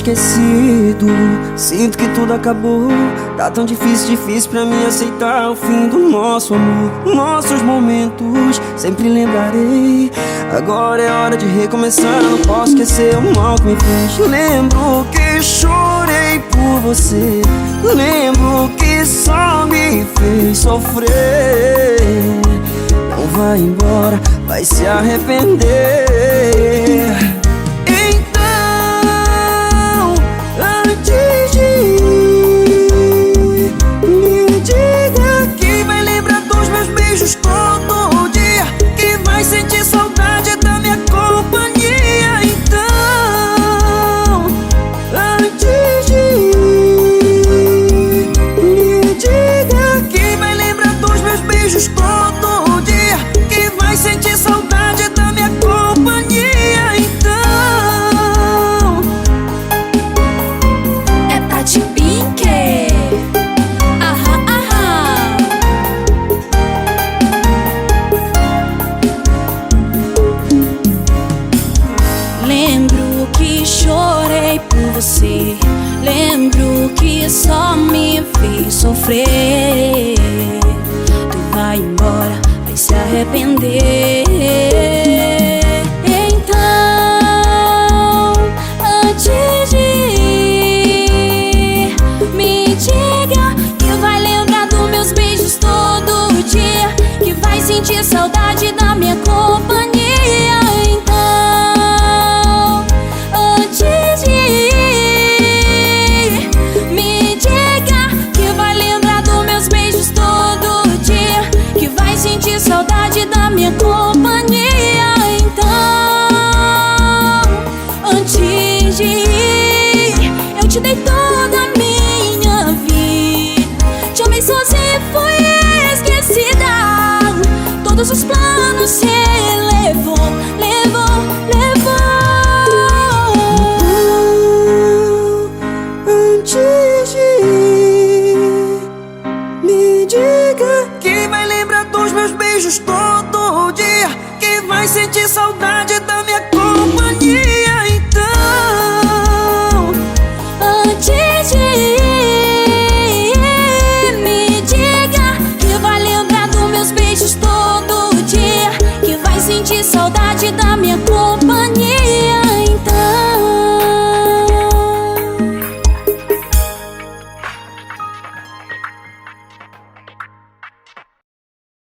esquecido. Sinto que tudo acabou. Tá tão difícil pra mim aceitar o fim do nosso amor. Nossos momentos sempre lembrarei. Agora é hora de recomeçar. Não posso esquecer o mal que me fez. Lembro que chorei por você. Lembro que só me fez sofrer. Não vai embora, vai se arrepender. Então, antes de ir, me diga que vai lembrar dos meus beijos todo dia, que vai sentir saudade da minha companhia. Então, antes de ir, me diga que vai lembrar dos meus beijos todo dia, que vai sentir saudade da minha companhia. Então, é Tati Pink. Aham, aham. Lembro que chorei por você. Lembro que só me fez sofrer. Tu vai embora, vai se arrepender. Então, antes de ir, me diga que vai lembrar dos meus beijos todo dia, que vai sentir saudade da minha companhia. Então, antes de ir, me diga que vai lembrar dos meus beijos todo dia, que vai sentir saudade da minha companhia. Então, antes de ir, eu te dei toda a minha vida, te amei sozinha e fui esquecida. Todos os planos se levou, levou, levou. Antes de ir, me diga que vai lembrar dos meus beijos todo dia, que vai sentir saudade da minha companhia.